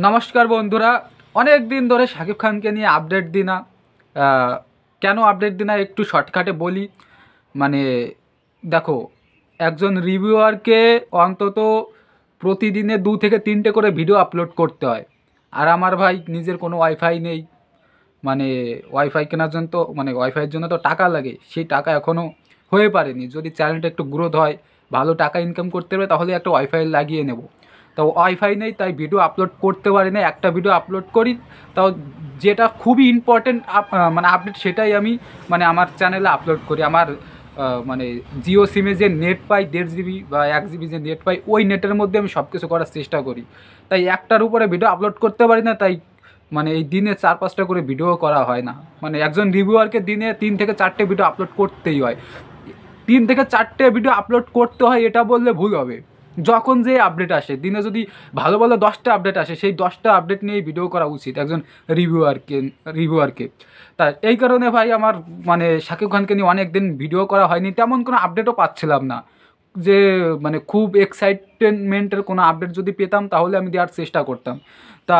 নমস্কার বন্ধুরা, অনেক দিন ধরে শাকিব খানকে নিয়ে আপডেট দিই না। কেন আপডেট দিই না একটু শর্টকাটে বলি। মানে দেখো, একজন রিভিউয়ারকে অন্তত প্রতিদিনে 2 থেকে 3টে করে ভিডিও আপলোড করতে হয়। আর আমার ভাই নিজের কোনো ওয়াইফাই নেই। মানে ওয়াইফাই কেনার জন্য তো ওয়াইফাইয়ের জন্য তো টাকা লাগে, সেই টাকা এখনও হয়ে পারেনি। যদি চ্যানেলটা একটু গ্রোথ হয়, ভালো টাকা ইনকাম করতে হবে, তাহলে একটা ওয়াইফাই লাগিয়ে নেব। তো ওয়াইফাই নেই, তাই ভিডিও আপলোড করতে পারি না। একটা ভিডিও আপলোড করি, তাও যেটা খুবই ইম্পর্টেন্ট আপডেট, সেটাই আমি আমার চ্যানেলে আপলোড করি। আমার জিও সিমে যে নেট পাই 1.5 GB বা 1 GB যে নেট পাই, ওই নেটের মধ্যে আমি সব কিছু করার চেষ্টা করি। তাই একটার উপরে ভিডিও আপলোড করতে পারি না। তাই এই দিনে 4-5টা করে ভিডিও করা হয় না। একজন রিভিউয়ারকে দিনে 3 থেকে 4টে ভিডিও আপলোড করতেই হয়। 3 থেকে 4টে ভিডিও আপলোড করতে হয় এটা বললে ভুল হবে। যখন যে আপডেট আসে, দিনে যদি ভালো ভালো 10টা আপডেট আসে, সেই 10টা আপডেট নিয়েই ভিডিও করা উচিত একজন রিভিউয়ারকে। তাই এই কারণে ভাই আমার শাকিব খানকে নিয়ে অনেক দিন ভিডিও করা হয়নি। তেমন কোনো আপডেটও পাচ্ছিলাম না যে খুব এক্সাইটমেন্টের কোনো আপডেট যদি পেতাম তাহলে আমি দেওয়ার চেষ্টা করতাম। তা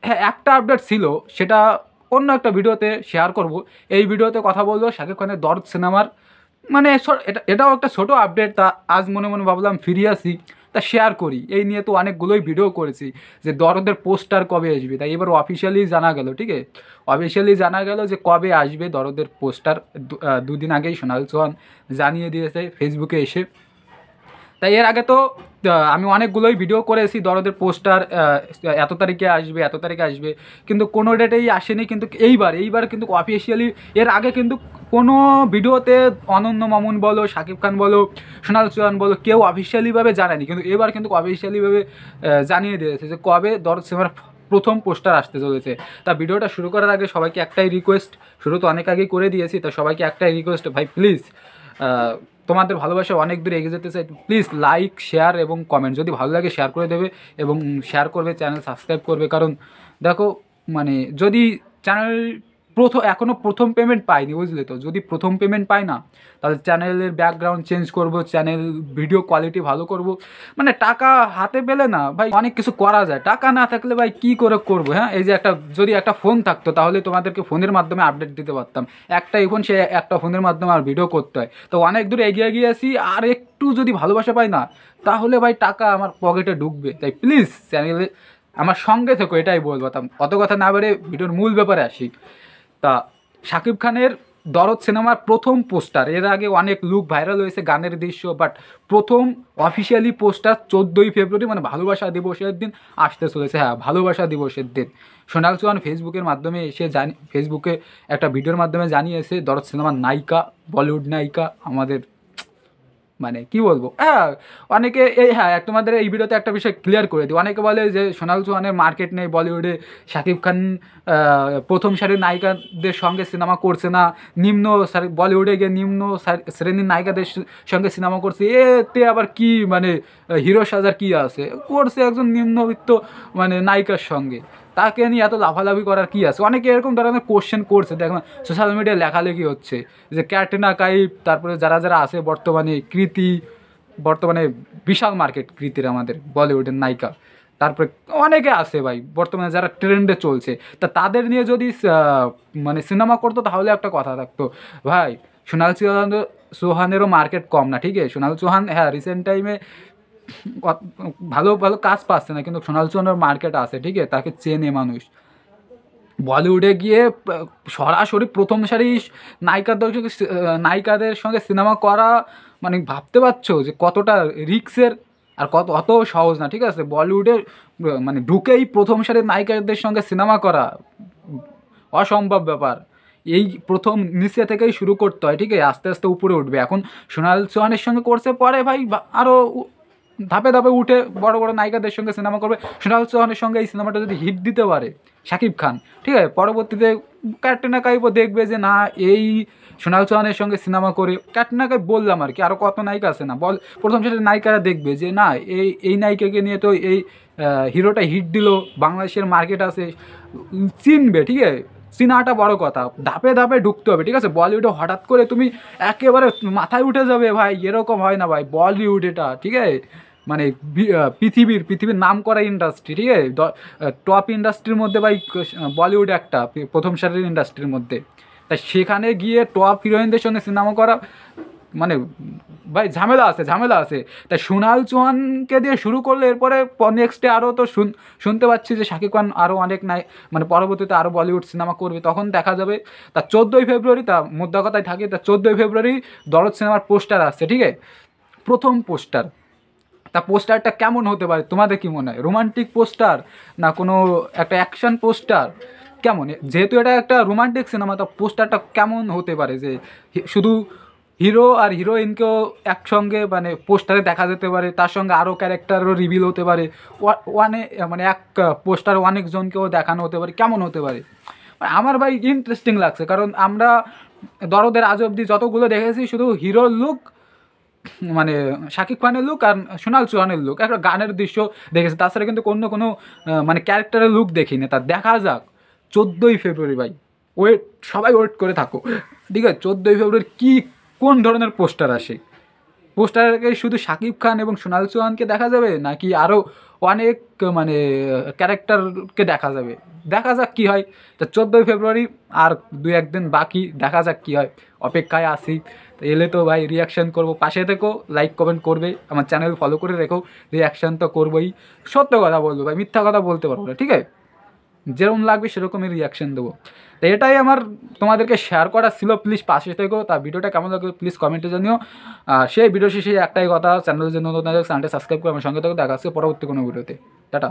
হ্যাঁ, একটা আপডেট ছিল, সেটা অন্য একটা ভিডিওতে শেয়ার করব। এই ভিডিওতে কথা বলবো শাকিব খানের দরদ সিনেমার। এটাও একটা ছোটো আপডেট। তা আজ মনে মনে ভাবলাম ফিরে আসি, তা শেয়ার করি। এই নিয়ে তো অনেকগুলোই ভিডিও করেছি যে দরদের পোস্টার কবে আসবে। তাই এবার অফিসিয়ালি জানা গেল, ঠিক আছে, অফিসিয়ালি জানা গেল যে কবে আসবে দরদের পোস্টার। দুদিন আগেই সোনাল চৌহান জানিয়ে দিয়েছে ফেসবুকে এসে। তাই এর আগে তো আমি অনেকগুলোই ভিডিও করেছি দরদের পোস্টার এত তারিখে আসবে, এত তারিখে আসবে, কিন্তু কোনো ডেটেই আসেনি। কিন্তু এইবার কিন্তু অফিসিয়ালি, এর আগে কিন্তু কোনো ভিডিওতে অনন্য মামুন বলো, শাকিব খান বলো, সোনাল চৌহান বলো, কেউ অফিসিয়ালিভাবে জানায়নি। কিন্তু এবার কিন্তু অফিসিয়ালিভাবে জানিয়ে দিয়েছে যে কবে দরদ সিনেমার প্রথম পোস্টার আসতে চলেছে। তা ভিডিওটা শুরু করার আগে সবাইকে একটাই রিকোয়েস্ট, শুরু তো অনেক আগেই করে দিয়েছি, তা সবাইকে একটাই রিকোয়েস্ট, ভাই প্লিজ, তোমাদের ভালোবাসা অনেক দূর এগিয়ে যেতে চাই, প্লিজ লাইক, শেয়ার এবং কমেন্ট। যদি ভালো লাগে শেয়ার করে দেবে এবং শেয়ার করবে, চ্যানেল সাবস্ক্রাইব করবে। কারণ দেখো, যদি চ্যানেল এখনও প্রথম পেমেন্ট পাইনি, বুঝলে তো, যদি প্রথম পেমেন্ট পাই না, তাহলে চ্যানেলের ব্যাকগ্রাউন্ড চেঞ্জ করব, চ্যানেল ভিডিও কোয়ালিটি ভালো করব। টাকা হাতে পেলে না ভাই অনেক কিছু করা যায়, টাকা না থাকলে ভাই কী করে করবো? হ্যাঁ, এই যে যদি একটা ফোন থাকতো, তাহলে তোমাদেরকে ফোনের মাধ্যমে আপডেট দিতে পারতাম। একটাই ফোন, সে একটা ফোনের মাধ্যমে আর ভিডিও করতে হয়। তো অনেক দূর এগিয়ে আসি। আর একটু যদি ভালোবাসা পাই না, তাহলে ভাই টাকা আমার পকেটে ঢুকবে। তাই প্লিজ চ্যানেলে আমার সঙ্গে থেকো, এটাই বলবো। অত কথা না বেড়ে ভিডিওর মূল ব্যাপারে আসি। তা শাকিব খানের দরদ সিনেমার প্রথম পোস্টার, এর আগে অনেক লুক ভাইরাল হয়েছে, গানের দৃশ্য, বাট প্রথম অফিসিয়ালি পোস্টার 14ই ফেব্রুয়ারি, ভালোবাসা দিবসের দিন আসতে চলেছে। হ্যাঁ, ভালোবাসা দিবসের দিন সোনাল চৌহান ফেসবুকের মাধ্যমে এসে ফেসবুকে একটা ভিডিওর মাধ্যমে জানিয়েছে দরদ সিনেমার নায়িকা, বলিউড নায়িকা আমাদের, কি বলবো, হ্যাঁ, অনেকে তোমাদের এই ভিডিওতে একটা বিষয় ক্লিয়ার করে দিই। অনেকে বলে যে সোনাল চৌহানের মার্কেট নেই বলিউডে, শাকিব খান প্রথম সারির নায়িকাদের সঙ্গে সিনেমা করছে না, বলিউডে গিয়ে নিম্ন শ্রেণীর নায়িকাদের সঙ্গে সিনেমা করছে, এতে আবার কি হিরো সাজার কি আছে, করছে একজন নিম্নবিত্ত নায়িকার সঙ্গে, তাকে নিয়ে এত লাফালাফি করার কি আছে? অনেকে এরকম ধরনের কোশ্চেন করছে, দেখুন সোশ্যাল মিডিয়ায় লেখালেখি হচ্ছে যে ক্যাটরিনা কাইফ, তারপরে যারা যারা আছে বর্তমানে, কৃতি, বর্তমানে বিশাল মার্কেট কৃতির, আমাদের বলিউডের নায়িকা, তারপরে অনেকে আছে ভাই বর্তমানে যারা ট্রেন্ডে চলছে। তা তাদের নিয়ে যদি সিনেমা করতো, তাহলে একটা কথা থাকতো, ভাই সোনাল চৌহানেরও মার্কেট কম না, ঠিক আছে? সোনাল চৌহান হ্যাঁ রিসেন্ট টাইমে ভালো ভালো কাজ পাচ্ছে না, কিন্তু সোনাল চৌহানের মার্কেট আছে, ঠিক আছে, তাকে চেনে মানুষ। বলিউডে গিয়ে সরাসরি প্রথম সারি নায়িকাদের সঙ্গে সিনেমা করা, ভাবতে পারছো যে কতটা রিস্কের আর অত সহজ না, ঠিক আছে? বলিউডে ঢুকেই প্রথম সারির নায়িকাদের সঙ্গে সিনেমা করা অসম্ভব ব্যাপার। এই প্রথম নিচে থেকেই শুরু করতে হয়, ঠিক আছে, আস্তে আস্তে উপরে উঠবে। এখন সোনাল চৌহানের সঙ্গে করছে, পরে ভাই আরও ধাপে ধাপে উঠে বড় বড় নায়িকাদের সঙ্গে সিনেমা করবে। সোনাল চৌহানের সঙ্গে এই সিনেমাটা যদি হিট দিতে পারে শাকিব খান, ঠিক আছে, পরবর্তীতে ক্যাটরিনা কাইফও দেখবে যে না, এই সোনাল চৌহানের সঙ্গে সিনেমা করে, ক্যাটরিনা কাইফ বললাম আর কি, আরও কত নায়িকা আছে না, প্রথম সারির নায়িকারা দেখবে যে না, এই নায়িকাকে নিয়ে তো এই হিরোটা হিট দিল, বাংলাদেশের মার্কেট আছে, চিনবে, ঠিক আছে? চিনাটা বড় কথা, ধাপে ধাপে ঢুকতে হবে, ঠিক আছে? বলিউডে হঠাৎ করে তুমি একেবারে মাথায় উঠে যাবে ভাই, এরকম হয় না ভাই, বলিউড এটা, ঠিক আছে? মানে পৃথিবীর নাম করা ইন্ডাস্ট্রি, ঠিক আছে, টপ ইন্ডাস্ট্রির মধ্যে ভাই বলিউড একটা প্রথম সারির ইন্ডাস্ট্রির মধ্যে। তাই সেখানে গিয়ে টপ হিরোইনদের সঙ্গে সিনেমা করা মানে ভাই ঝামেলা আছে। তাই সোনাল চৌহানকে দিয়ে শুরু করলে এরপরে নেক্সটে আরও তো শুনতে পাচ্ছি যে শাকিব খান আরও অনেক মানে পরবর্তীতে আরও বলিউড সিনেমা করবে, তখন দেখা যাবে। তা 14ই ফেব্রুয়ারি, তা মোদ্দা কথায় থাকে, তা 14ই ফেব্রুয়ারি দরদ সিনেমার পোস্টার আসছে, ঠিক আছে, প্রথম পোস্টার। তা পোস্টারটা কেমন হতে পারে তোমাদের কি মনে হয়? রোমান্টিক পোস্টার না কোনো একটা অ্যাকশন পোস্টার? কেমন, যেহেতু এটা একটা রোমান্টিক সিনেমা, তো পোস্টারটা কেমন হতে পারে? যে শুধু হিরো আর হিরোইনকেও একসঙ্গে মানে পোস্টারে দেখা যেতে পারে, তার সঙ্গে আরও ক্যারেক্টারও রিভিল হতে পারে, মানে এক পোস্টার অনেকজনকেও দেখানো হতে পারে, কেমন হতে পারে? আমার ভাই ইন্টারেস্টিং লাগছে, কারণ আমরা দরদের আজ অব্দি যতগুলো দেখেছি শুধু হিরোর লুক, মানে শাকিব খানের লুক আর সোনাল চৌহানের লুক, একটা গানের দৃশ্য দেখেছি, তাছাড়া কিন্তু কোনো মানে ক্যারেক্টারের লুক দেখিনি। তা দেখা যাক 14ই ফেব্রুয়ারি ভাই, সবাই ওয়েট করে থাকো, ঠিক আছে, 14ই ফেব্রুয়ারি কোন ধরনের পোস্টার আসে? পোস্টারকে শুধু শাকিব খান এবং সোনাল চৌহানকে দেখা যাবে, নাকি আরও অনেক মানে ক্যারেক্টারকে দেখা যাবে? দেখা যাক কী হয়। তো 14ই ফেব্রুয়ারি আর 2-1 দিন বাকি, দেখা যাক কী হয়, অপেক্ষায় আসি। তো এলে তো ভাই রিয়াকশান করবো, পাশে থেকো, লাইক কমেন্ট করবে, আমার চ্যানেল ফলো করে রেখো, রিয়াকশান তো করবোই। সত্য কথা বলবো ভাই, মিথ্যা কথা বলতে পারবো না, ঠিক আছে, যেরকম লাগবে সেরকমই রিয়াকশান দেবো। তো এটাই আমার তোমাদেরকে শেয়ার করা ছিল, প্লিজ পাশে থেকো। তা ভিডিওটা কেমন লাগবে প্লিজ কমেন্টে জানিও। সেই ভিডিও শেষে একটাই কথা, চ্যানেলের জন্য নতুন চ্যানেলটা সাবস্ক্রাইব করে আমার সঙ্গে থেকো। দেখা আসছে পরবর্তী কোনো ভিডিওতে। টাটা।